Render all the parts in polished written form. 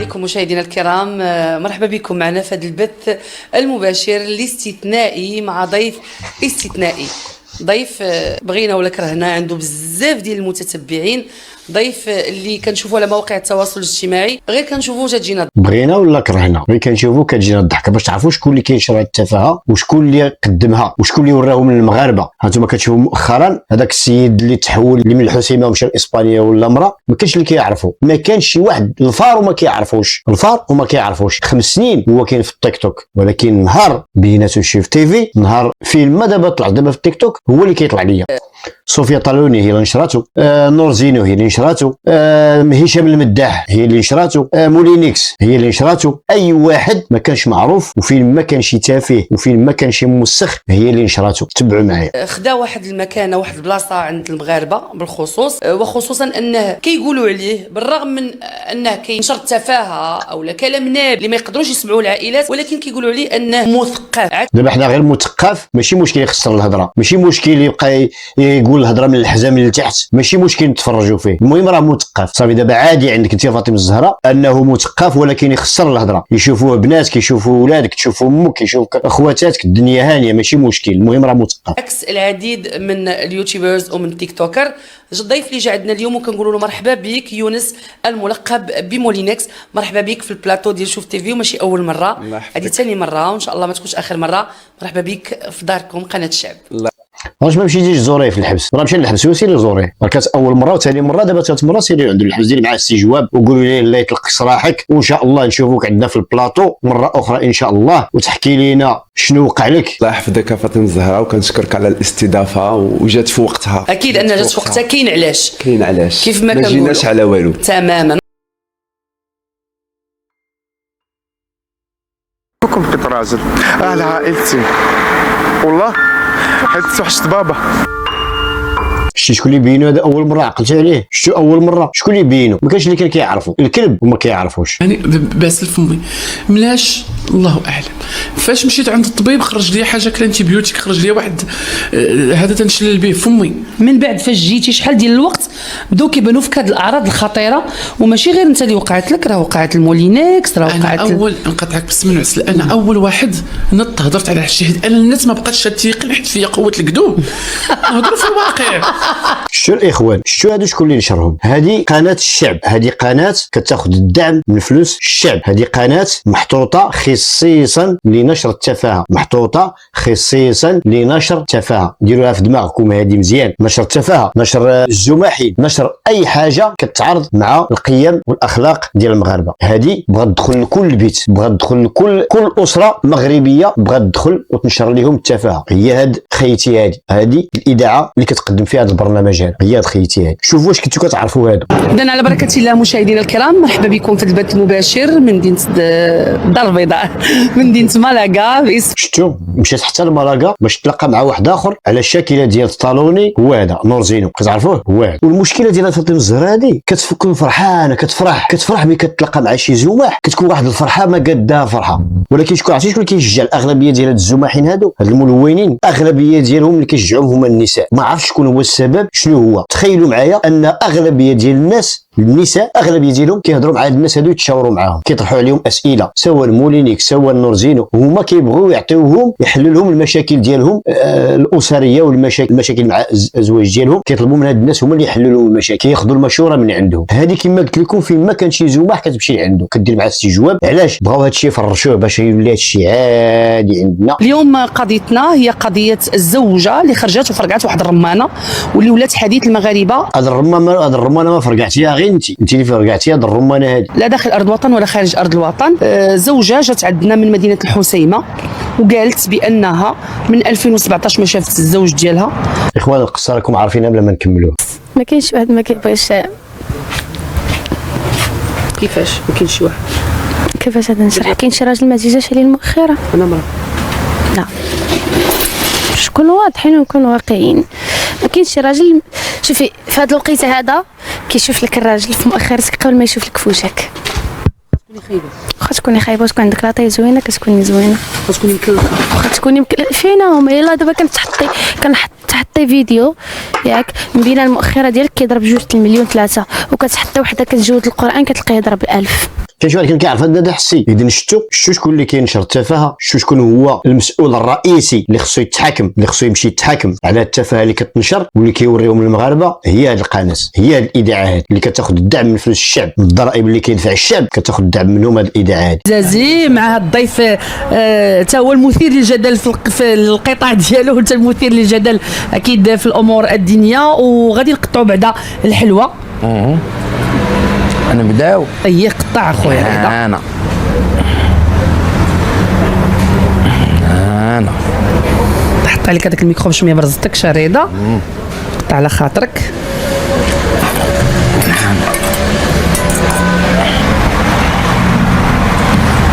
عليكم مشاهدينا الكرام، مرحبا بكم معنا في هذا البث المباشر الاستثنائي مع ضيف استثنائي. ضيف بغينا ولا كرهنا عنده بزاف ديال المتتبعين، ضيف اللي كنشوفوا على مواقع التواصل الاجتماعي غير كنشوفوه تجينا بغينا ولا كرهنا غير كنشوفوه كتجينا الضحكه باش تعرفوا شكون اللي كينشر هذه التفاهه وشكون اللي قدمها وشكون اللي وراهم للمغاربه. هانتوما كتشوفوا مؤخرا هذاك السيد اللي تحول اللي من الحسيمه ومشى لاسبانيا ولا امراه، ما كاينش اللي كيعرفوا، ما كانش شي واحد الفار وما كيعرفوش 5 سنين هو كاين في التيك توك، ولكن نهار بيناتو شي في تيفي، نهار فيلم ما دابا طلع دابا في التيك توك هو اللي كيطلع ليا. صوفيا طالوني هي اللي نشراتو، نور زينو هي اللي نشراتو، هشام المداح هي اللي نشراتو، مولينيكس هي اللي نشراتو. اي واحد ما كانش معروف وفيلم ما كانش تافه وفيلم ما كانش موسخ هي اللي نشراتو. تبعوا معايا. خدا واحد المكانه واحد البلاصه عند المغاربه بالخصوص، وخصوصا انه كيقولوا عليه بالرغم من انه كينشر التفاهه او كلام ناب اللي ما يقدروش يسمعوا العائلات، ولكن كيقولوا عليه انه مثقف. دابا حنا غير مثقف ماشي مشكل يخسر الهضره، ماشي مشكل يبقى يقول الهضره من الحزام لتحت، ماشي مشكل نتفرجوا فيه، المهم راه مثقف صافي. دابا عادي عندك انت فاطمه الزهراء انه مثقف ولكن يخسر الهضره، يشوفوه بنات، كيشوفوا ولادك، تشوفوا امك، كيشوفوا اخواتاتك، الدنيا هانيه ماشي مشكل، المهم راه مثقف. عكس العديد من اليوتيوبرز ومن تيك توكر. الضيف اللي جا عندنا اليوم وكنقولوا له مرحبا بك يونس الملقب بمولينكس، مرحبا بك في البلاطو ديال شوف تيفي، وماشي اول مره، هذه ثاني مره وان شاء الله ما تكونش اخر مره. مرحبا بك في داركم قناه الشعب. واش ما مشيتيش زوريه في الحبس؟ راه مشى للحبس وسيري زوريه، راه كانت اول مره وثاني مره، دابا ثالث مره سيري عنده الحبس ديري معاه استجواب وقولوا ليه الله يطلق سراحك، وان شاء الله نشوفوك عندنا في البلاطو مره اخرى ان شاء الله وتحكي لينا شنو وقع لك. الله يحفظك فاطمه الزهراء، وكنشكرك على الاستضافه وجات في وقتها. اكيد ان جات في وقتها. كاين علاش كيف ما كنقولوا، جيناش على والو تماما. كم بقيت راجل اهل عائلتي والله حيت توحشت بابا. شتي شكون اللي بينو؟ هذا اول مره عقلت عليه، شتو اول مره شكون اللي بينو؟ ما كانش اللي كان كيعرفوا الكلب وما كيعرفوش. يعني باس لفمي ملاش الله اعلم. فاش مشيت عند الطبيب خرج لي حاجه كلانتيبيوتيك، خرج لي واحد هذا تنشلل به فمي. من بعد فاش جيتي شحال ديال الوقت بداو كيبانوا فيك هاد الاعراض الخطيره، وماشي غير انت اللي وقعت لك، راه وقعت المولينكس، راه وقعت. انا اول نقطعك بس من عسل، انا اول واحد نط هضرت على الشهيد، انا الناس ما بقاتش تيقن حيت فيا قوه الكذوب. نهضروا في الواقع. شتو الاخوان، شتو هادو شكون اللي نشرهم؟ هذه قناه الشعب، هذه قناه كتاخذ الدعم من فلوس الشعب، هذه قناه محطوطه خصيصا لنشر التفاهه، محطوطه خصيصا لنشر التفاهه. ديروها في دماغكم هذه مزيان، نشر التفاهه، نشر الزماحي، نشر اي حاجه كتعارض مع القيم والاخلاق ديال المغاربه. هذه بغات تدخل لكل بيت، بغات تدخل لكل اسره مغربيه، بغات تدخل وتنشر لهم التفاهه. هي هاد خيتي، هذه الاذاعه اللي كتقدم فيها هذا البرنامج هذا، هي هاد خيتي هذه. شوفوا واش كنتو كتعرفوا هادو. اذا على بركه الله مشاهدينا الكرام، مرحبا بكم في البث المباشر من مدينه الدار البيضاء، من مدينه مالاغا. شفتوا مشيت حتى لمالاغا باش تلاقى مع واحد اخر على الشاكله ديال الطالوني، هو هذا نور زينو، كتعرفوه هو هذا. والمشكله ديال فاطمه الزهراء هذه كتكون فرحانه، كتفرح ملي كتلاقى مع شي زماح، كتكون واحد الفرحه ما قادها فرحه. ولكن شكون عرفتي شكون كيشجع الاغلبيه ديال هاد الزماحين هادو، هاد الملونين، اغلبيه ديالهم اللي كيشجعوهم هما النساء. ما عرفتش شكون هو السبب، شنو هو. تخيلوا معايا ان اغلبيه ديال الناس النساء اغلبيه ديالهم كيهضروا مع هاد الناس هادو، يتشاوروا معاهم، كيطرحوا عليهم اسئله، سواء المولينيك سواء النورزينو، هما كيبغيو يعطيوهم يحلوا لهم المشاكل ديالهم الاسريه والمشاكل مع الازواج ديالهم، كيطلبوا من هاد الناس هما اللي يحلوا لهم المشاكل، كياخذوا المشوره من عندهم. هذه كما قلت لكم فين ما كان شي زماح كتمشي عنده كدير معاه استجواب. علاش بغاو هادشي يفرشوه باش يولي هادشي عادي عندنا. اليوم قضيتنا هي قضيه الزوجه اللي خرجت وفرقعت واحد الرمانه واللي ولات حديث المغاربه. هاد الرمانه ما فرقعتيها غير انت اللي فرقعتيها، هاد الرمانه هادي لا داخل ارض الوطن ولا خارج ارض الوطن. زوجه جات عندنا من مدينه الحسيمه وقالت بانها من 2017 ما شافت الزوج ديالها. اخوان القصه راكم عارفينها بلا ما نكملوها. ما كاينش واحد ما كيبغيش. كيفاش ما كاينش شي واحد؟ كيفاش هذا نشرح؟ كاين شي راجل ما جاش عليه المؤخره. انا مرة لا باش نكونوا واضحين ونكونوا واقعيين، ما كاينش شي راجل. شوفي في هذا الوقيته هذا كيشوف لك الراجل في مؤخرتك قبل ما يشوف لك في وجهك. واخا تكوني خايبه وتكون عندك لاطاي زوينه كتكوني زوينه، تكوني مكلخه، واخا تكوني فينا هما. يلا دابا كنحط كتحطي فيديو ياك مبينه المؤخره ديالك كيضرب 2 المليون 3 وكتحطي وحده كتجود القران كتلقاه يضرب 1000. كاين شي واحد كيعرف هذا حسي اذا شتو شكون اللي كينشر التفاهه، شكون هو المسؤول الرئيسي اللي خصو يتحاكم، اللي خصو يمشي يتحاكم على التفاهه اللي كتنشر واللي كيوريهم للمغاربه. هي هذه القناه، هي هذه الاذاعات اللي كتاخذ الدعم من فلوس الشعب، من الضرائب اللي كيدفع الشعب كتاخذ الدعم منهم هذه الاذاعات. زازي مع هذا الضيف تا هو المثير للجدل في القطاع ديالو، وانت المثير للجدل اكيد في الامور الدينيه، وغادي نقطعوا بعدا الحلوه. انا بداو اي قطع اخويا هذا انا حط عليك هذاك الميكرو باش ما يبرزطكش رضا. قطع على خاطرك.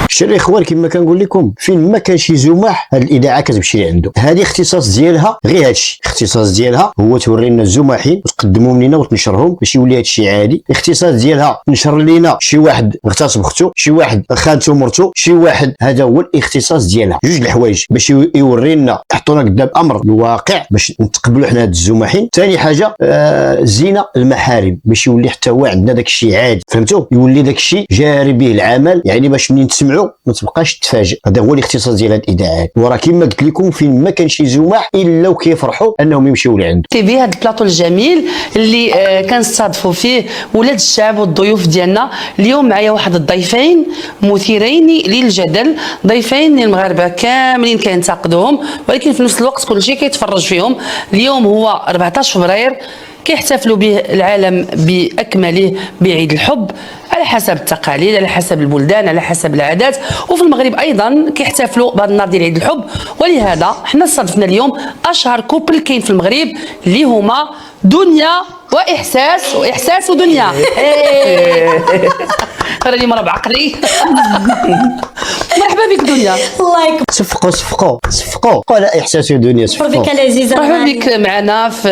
شري اخوان كما كنقول لكم فين ما كان شي زماح هاد الاذاعه كتمشي عندو. هذه اختصاص ديالها غير هادشي، اختصاص ديالها هو توري لنا الزماحين وتقدمهم لينا وتنشرهم باش يولي هادشي عادي. الاختصاص ديالها تنشر لينا شي واحد اغتصب اختو، شي واحد خانته مرتو، شي واحد. هذا هو الاختصاص ديالها. جوج الحوايج باش يوري لنا، يحطونا قدام امر الواقع باش نتقبلوا حنا هاد الزماحين. ثاني حاجه زينه المحارم باش يولي حتى هو عندنا داك الشيء عادي، فهمتوا؟ يولي داك الشيء جاري به العمل، يعني باش منين تسمعوا ما تبقاش تفاجئ. هذا هو الاختصاص ديال هاد الاذاعات. وراه كما قلت لكم فين ما كان شي زماح الا وكيفرحوا انهم يمشيو لعنده. تي في هذا البلاطو الجميل اللي كنستضيفوا فيه ولاد الشعب والضيوف ديالنا. اليوم معايا واحد الضيفين مثيرين للجدل، ضيفين المغاربه كاملين كينتقدوهم، ولكن في نفس الوقت كل شيء كيتفرج فيهم. اليوم هو 14 فبراير كيحتفلوا به العالم باكمله بعيد الحب على حسب التقاليد، على حسب البلدان، على حسب العادات. وفي المغرب ايضا كيحتفلوا بهذا النهار ديال عيد الحب. ولهذا حنا استضفنا اليوم اشهر كوبل كاين في المغرب اللي هما دنيا واحساس ودنيا. راني مرة بعقلي. مرحبا بك دنيا. الله يكبر. صفقوا على احساس ودنيا. صفقوا بك العزيزه. مرحبا بك معنا في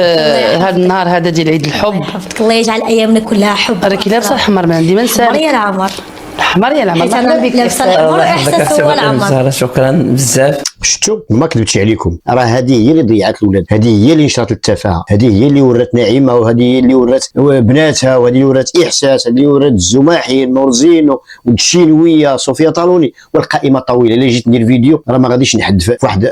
هذا النهار هذا ديال عيد الحب. حفظك الله يجعل ايامنا كلها حب. راكي لابسه الحمر، ما عندي ما نسالك. حمر يا العمر. حمر يا العمر. مرحبا بك. لابسه الحمر واحساس هو العمر. شكرا بزاف. شفتوا ما كذبتش عليكم، راه هذه هي اللي ضيعت الاولاد، هذه هي اللي نشرت التفاهه، هذه هي اللي ورات نعيمه، وهذه هي اللي ورات بناتها، وهذه اللي ورات احساس، هذه اللي ورات الزماحين نور زينو والشينويه صوفيا طالوني. والقائمه طويله. الا جيت ندير فيديو راه ما غاديش نحد في واحد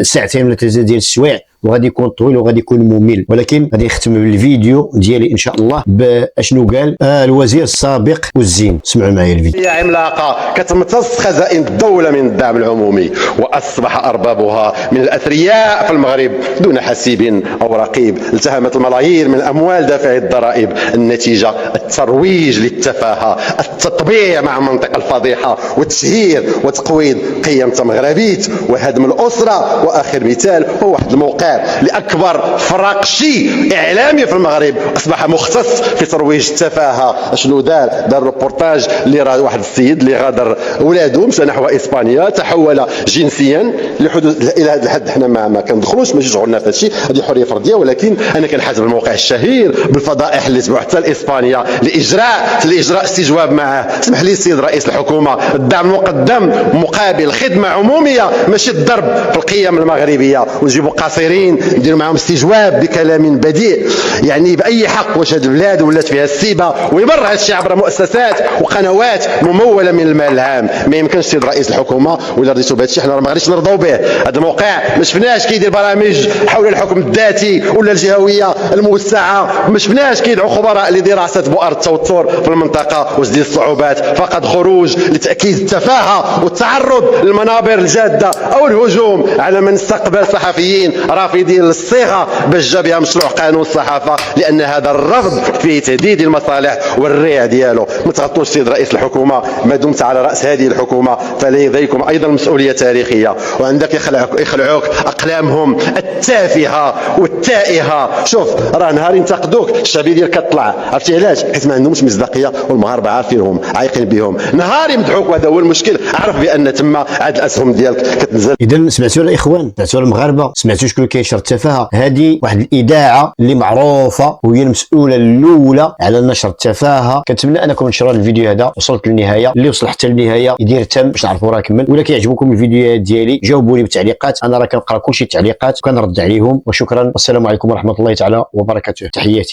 ساعتين ولا 3 ديال السوايع، وغادي يكون طويل وغادي يكون ممل. ولكن غادي نختم بالفيديو ديالي ان شاء الله باشنو قال الوزير السابق والزين. سمعوا معايا الفيديو. هي عملاقه كتمتص خزائن الدوله من الدعم العمومي، واصبح اربابها من الاثرياء في المغرب دون حسيب او رقيب. التهمت الملايير من اموال دافعي الضرائب. النتيجه الترويج للتفاهه، التطبيع مع منطق الفضيحه، وتشهير وتقويض قيم مغربيت وهدم الاسره. واخر مثال هو واحد الموقع لاكبر فراقشي اعلامي في المغرب اصبح مختص في ترويج التفاهه. شنو دار روبورتاج اللي راه واحد السيد اللي غادر اولاده مشى نحو اسبانيا، تحول جنسيا لحدود الى هذا الحد. حنا ما كندخلوش ماشي شغلنا في هذا الشيء، هذه حريه فرديه. ولكن انا كنحاسب الموقع الشهير بالفضائح اللي تبعوا حتى لاسبانيا لاجراء استجواب معه. اسمح لي السيد رئيس الحكومه، الدعم المقدم مقابل خدمه عموميه ماشي الضرب في القيم المغربيه. ونجيبوا قاصرين نديروا معهم استجواب بكلام بديع. يعني باي حق واش هذه البلاد ولات فيها السيبه ويمر هذا الشيء عبر مؤسسات وقنوات مموله من المال العام؟ ما يمكنش السيد رئيس الحكومه، ولا رضيتوا بهذا الشيء حنا ما غاديش نرضوا به. هذا الموقع ما شفناش كيدير برامج حول الحكم الذاتي ولا الجهويه الموسعه، ما شفناش كيدعوا خبراء لدراسه بؤر التوتر في المنطقه. واش ديال الصعوبات؟ فقط خروج لتاكيد التفاهه والتعرض للمنابر الجاده او الهجوم على من استقبل صحفيين رافضين للصيغه باش جا بها مشروع قانون الصحافه، لان هذا الرفض فيه تهديد المصالح والريع ديالو. ما تغطوش سيد رئيس الحكومه، ما دمت على راس هذه الحكومه فلديكم ايضا مسؤوليه تاريخيه، وعندك يخلعوك اقلامهم التافهه والتائهه. شوف راه نهار ينتقدوك الشعبيه ديالك كطلع، عرفتي علاش؟ حيت ما عندهمش مصداقيه والمغاربه عارفينهم عايقين بهم. نهار يمدحوك وهذا هو المشكل، عرف بان تما عاد الاسهم ديالك كتنزل. اذا سمعتوا الاخوان، سمعتوا المغاربه، سمعتوا شكون كينشر التفاهه. هذه واحد الاذاعه اللي معروفه وهي المسؤوله الاولى على نشر التفاهه. كنتمنى انكم تنشروا الفيديو هذا. وصلت للنهايه، اللي وصل حتى للنهايه يدير تم باش نعرفوا راه كمل. ولا كيعجبكم الفيديوهات ديالي جاوبوني بالتعليقات، انا راه كنقرا كلشي التعليقات وكنرد عليهم. وشكرا والسلام عليكم ورحمه الله تعالى وبركاته. تحياتي.